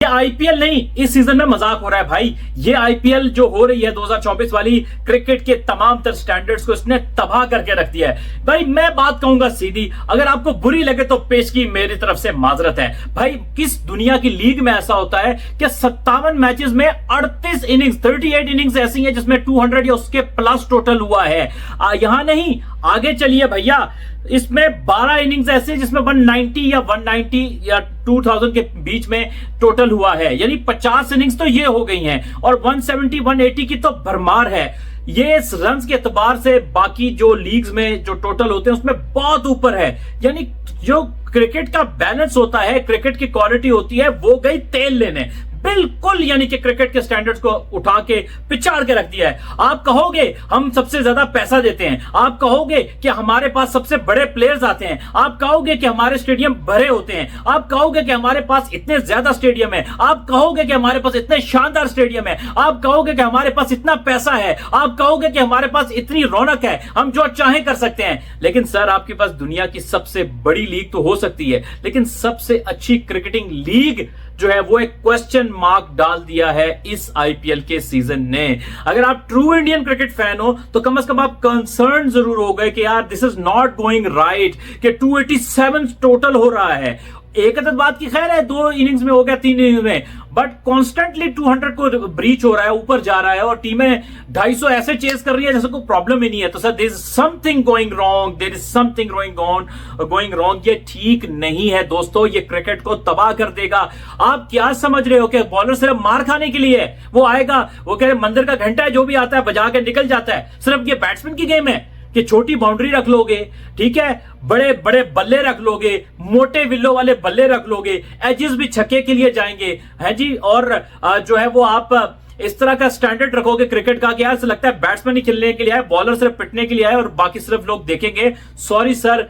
IPL नहीं, इस season में मजाक हो रहा है भाई। ये आईपीएल जो हो रही है 2024 वाली, क्रिकेट के तमाम तर स्टैंडर्ड्स को इसने तबाह करके रख दिया है भाई। मैं बात कहूंगा सीधी, अगर आपको बुरी लगे तो पेश की मेरी तरफ से माजरत है भाई। किस दुनिया की लीग में ऐसा होता है कि 57 मैचेस में 38 इनिंग्स, 38 इनिंग्स ऐसी हैं जिसमें 200 या उसके प्लस टोटल हुआ है। यहां नहीं, आगे चलिए भैया, इसमें 12 इनिंग्स ऐसे जिसमें 190 या 190 या 2000 के बीच में टोटल हुआ है, यानी 50 इनिंग्स तो ये हो गई हैं, और 170 180 की तो भरमार है। ये रन्स के एतबार से बाकी जो लीग्स में जो टोटल होते हैं उसमें बहुत ऊपर है। यानी जो क्रिकेट का बैलेंस होता है, क्रिकेट की क्वालिटी होती है, वो गई तेल लेने बिल्कुल। यानी कि क्रिकेट के स्टैंडर्ड्स को उठा के पिछाड़ के रख दिया है। आप कहोगे हम सबसे ज्यादा पैसा देते हैं, आप कहोगे कि हमारे पास सबसे बड़े प्लेयर्स आते हैं, आप कहोगे कि हमारे स्टेडियम भरे होते हैं, आप कहोगे कि हमारे पास इतने ज्यादा स्टेडियम है, आप कहोगे कि हमारे पास इतने शानदार स्टेडियम है, आप कहोगे कि हमारे पास इतना पैसा है, आप कहोगे कि हमारे पास इतनी रौनक है, हम जो चाहें कर सकते हैं। लेकिन सर, आपके पास दुनिया की सबसे बड़ी लीग तो हो सकती है, लेकिन सबसे अच्छी क्रिकेटिंग लीग जो है वो एक क्वेश्चन मार्क डाल दिया है इस आईपीएल के सीजन ने। अगर आप ट्रू इंडियन क्रिकेट फैन हो तो कम से कम आप कंसर्न जरूर हो गए कि यार this is not going right, कि 287 टोटल हो रहा है। एक अदद बात की खैर है, 2 इनिंग्स में हो गया, 3 इनिंग्स में, बट कॉन्स्टेंटली 200 को ब्रीच हो रहा है, ऊपर जा रहा है, और टीमें 250 ऐसे चेस कर रही है जैसे कोई प्रॉब्लम ही नहीं है। तो sir, there is something going wrong, there is something going wrong. ये ठीक नहीं है दोस्तों, ये क्रिकेट को तबाह कर देगा। आप क्या समझ रहे हो कि बॉलर सिर्फ मार खाने के लिए है? वो आएगा, वो कह रहे मंदिर का घंटा है, जो भी आता है बजा के निकल जाता है। सिर्फ ये बैट्समैन की गेम है कि छोटी बाउंड्री रख लोगे, ठीक है, बड़े बड़े बल्ले रख लोगे, मोटे विल्लो वाले बल्ले रख लोगे, एजेस भी छक्के के लिए जाएंगे, है जी, और जो है वो आप इस तरह का स्टैंडर्ड रखोगे क्रिकेट का कि यार लगता है बैट्समैन ही खेलने के लिए आए, बॉलर सिर्फ पिटने के लिए आए और बाकी सिर्फ लोग देखेंगे। सॉरी सर,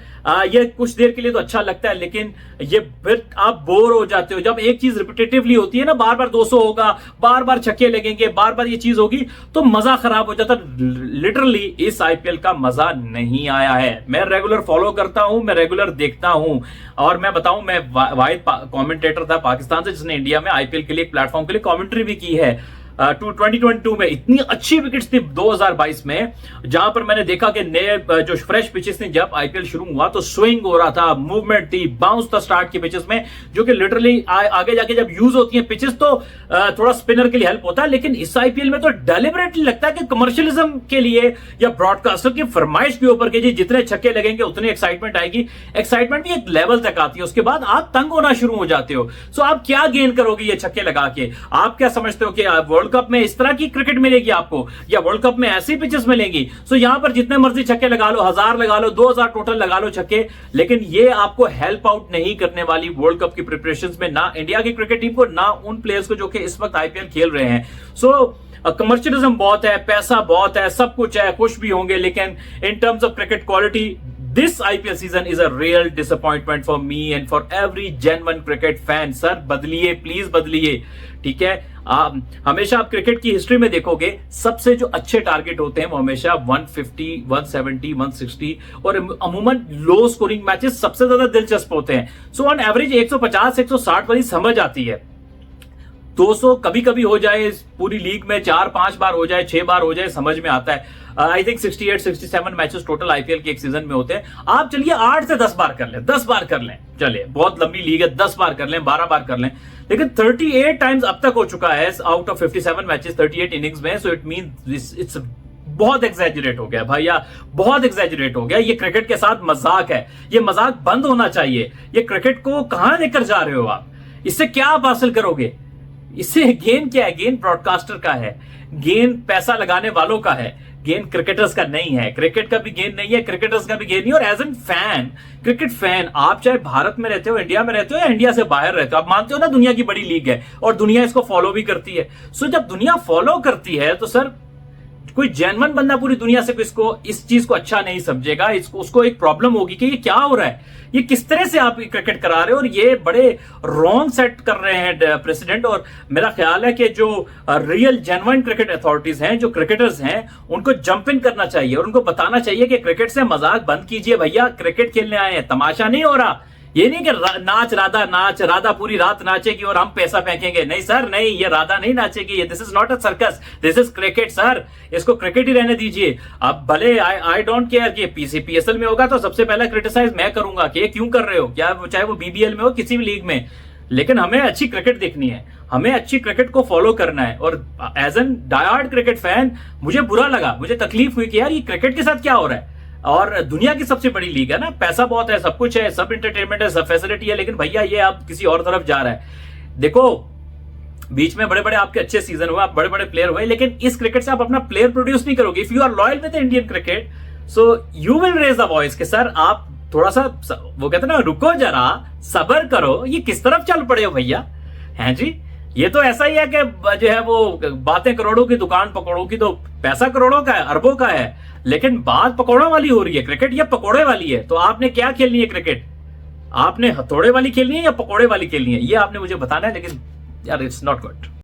ये कुछ देर के लिए तो अच्छा लगता है, लेकिन ये फिर आप बोर हो जाते हो। जब एक चीज रिपीटेटिवली होती है ना, बार बार 200 होगा, बार बार छक्के लगेंगे, बार बार ये चीज होगी, तो मजा खराब हो जाता। लिटरली इस आईपीएल का मजा नहीं आया है। मैं रेगुलर फॉलो करता हूं, मैं रेगुलर देखता हूं, और मैं बताऊं, मैं वाहिद कमेंटेटर था पाकिस्तान से जिसने इंडिया में आईपीएल के लिए एक प्लेटफॉर्म के लिए कमेंट्री भी की है। 2022 में इतनी अच्छी विकेट्स थी 2022 में, जहां पर मैंने देखा कि नए जो फ्रेश पिचेस थी, जब आईपीएल शुरू हुआ तो स्विंग हो रहा था, मूवमेंट थी, बाउंस था स्टार्ट के पिचेस में, जो कि लिटरली आगे जाके जब यूज होती हैं पिचेस तो थोड़ा स्पिनर के लिए हेल्प होता है। लेकिन इस आईपीएल में तो डेलिबरेटली लगता है कि कमर्शियलिज्म के लिए या ब्रॉडकास्टर की फरमाइश के ऊपर कि जी जितने छक्के लगेंगे उतनी एक्साइटमेंट आएगी। एक्साइटमेंट भी एक लेवल तक आती है, उसके बाद आप तंग होना शुरू हो जाते हो। सो आप क्या गेन करोगे ये छक्के लगा के? आप क्या समझते हो कि वर्ल्ड कप में इस तरह की क्रिकेट मिलेगी आपको, या वर्ल्ड कप में ऐसी पिचेस मिलेंगी? सो यहां पर जितने मर्जी छक्के लगा लो, 1000 लगा लो, 2000 टोटल लगा लो छक्के, लेकिन ये आपको हेल्प आउट नहीं करने वाली वर्ल्ड कप की प्रिपरेशंस में, ना इंडिया की क्रिकेट टीम को, ना उन प्लेयर्स को जो कि इस वक्त आईपीएल खेल रहे हैं। सो कमर्शियलिज्म बहुत है, पैसा बहुत है, सब कुछ है, खुश भी होंगे, लेकिन in terms of cricket quality this IPL season is a real disappointment for me and for every genuine cricket fan। Sir बदलिए, प्लीज बदलिए, ठीक है। हमेशा आप क्रिकेट की हिस्ट्री में देखोगे सबसे जो अच्छे टारगेट होते हैं वो हमेशा 150, 170, 160 और अमूमन लो स्कोरिंग मैचेस सबसे ज्यादा दिलचस्प होते हैं। सो ऑन एवरेज 150, 160 वाली समझ आती है। 200 कभी कभी हो जाए, पूरी लीग में 4-5 बार हो जाए, 6 बार हो जाए, समझ में आता है। I think 68, 67 matches total IPL के एक सीजन में होते हैं। आप चलिए 8 से 10 बार कर लें, 10 बार कर लें, चलिए बहुत लंबी लीग है, 10 बार कर लें, 12 बार कर लें, लेकिन 38 टाइम्स अब तक हो चुका है आउट ऑफ 57 मैचेस, 38 इनिंग्स में। सो इट मींस इट्स बहुत एग्जैजरेट हो गया भैया, बहुत एग्जैजरेट हो गया। ये क्रिकेट के साथ मजाक है, ये मजाक बंद होना चाहिए। ये क्रिकेट को कहां लेकर जा रहे हो आप? इससे क्या आप हासिल करोगे? इससे गेन क्या है? गेन ब्रॉडकास्टर का है, गेन पैसा लगाने वालों का है, गेन क्रिकेटर्स का नहीं है। क्रिकेट का भी गेन नहीं है, क्रिकेटर्स का भी गेन नहीं। और as an fan, cricket fan, आप चाहे भारत में रहते हो, इंडिया में रहते हो, या इंडिया से बाहर रहते हो, आप मानते हो ना दुनिया की बड़ी लीग है और दुनिया इसको फॉलो भी करती है। सो जब दुनिया फॉलो करती है तो सर कोई जेन्युइन बंदा पूरी दुनिया से इस चीज को अच्छा नहीं समझेगा, उसको एक प्रॉब्लम होगी कि ये क्या हो रहा है, ये किस तरह से आप क्रिकेट करा रहे हो, और ये बड़े रॉन्ग सेट कर रहे हैं प्रेसिडेंट। और मेरा ख्याल है कि जो रियल जेन्युइन क्रिकेट अथॉरिटीज हैं, जो क्रिकेटर्स हैं, उनको जंप इन करना चाहिए और उनको बताना चाहिए कि क्रिकेट से मजाक बंद कीजिए भैया, क्रिकेट खेलने आए हैं, तमाशा नहीं हो रहा। ये नहीं कि नाच राधा नाच, राधा पूरी रात नाचेगी और हम पैसा फेंकेंगे। नहीं सर, नहीं, ये राधा नहीं नाचेगी। ये this is not a circus, this is cricket sir. इसको क्रिकेट ही रहने दीजिए। अब भले आई डोंट केयर कि पीएसएल में होगा तो सबसे पहला क्रिटिसाइज मैं करूंगा कि ये क्यों कर रहे हो, क्या चाहे वो बीबीएल में हो, किसी भी लीग में। लेकिन हमें अच्छी क्रिकेट देखनी है, हमें अच्छी क्रिकेट को फॉलो करना है। और as an diehard cricket fan मुझे बुरा लगा, मुझे तकलीफ हुई कि यार ये क्रिकेट के साथ क्या हो रहा है। और दुनिया की सबसे बड़ी लीग है ना, पैसा बहुत है, सब कुछ है, सब इंटरटेनमेंट है, सब फैसिलिटी है, लेकिन भैया ये आप किसी और तरफ जा रहा है। देखो बीच में बड़े बड़े आपके अच्छे सीजन हुए, आप बड़े बड़े प्लेयर हुए, लेकिन इस क्रिकेट से आप अपना प्लेयर प्रोड्यूस नहीं करोगे। If you are loyal with Indian cricket so you will raise the voice कि सर आप थोड़ा सा, वो कहते हैं ना, रुको जरा, सबर करो, ये किस तरफ चल पड़े हो भैया, हैं जी। ये तो ऐसा ही है कि जो है वो बातें करोड़ों की, दुकान पकौड़ों की, तो पैसा करोड़ों का है, अरबों का है, लेकिन बात पकौड़ों वाली हो रही है। क्रिकेट ये पकौड़े वाली है। तो आपने क्या खेलनी है क्रिकेट? आपने हथौड़े वाली खेलनी है या पकौड़े वाली खेलनी है, ये आपने मुझे बताना है। लेकिन यार इट्स नॉट गुड।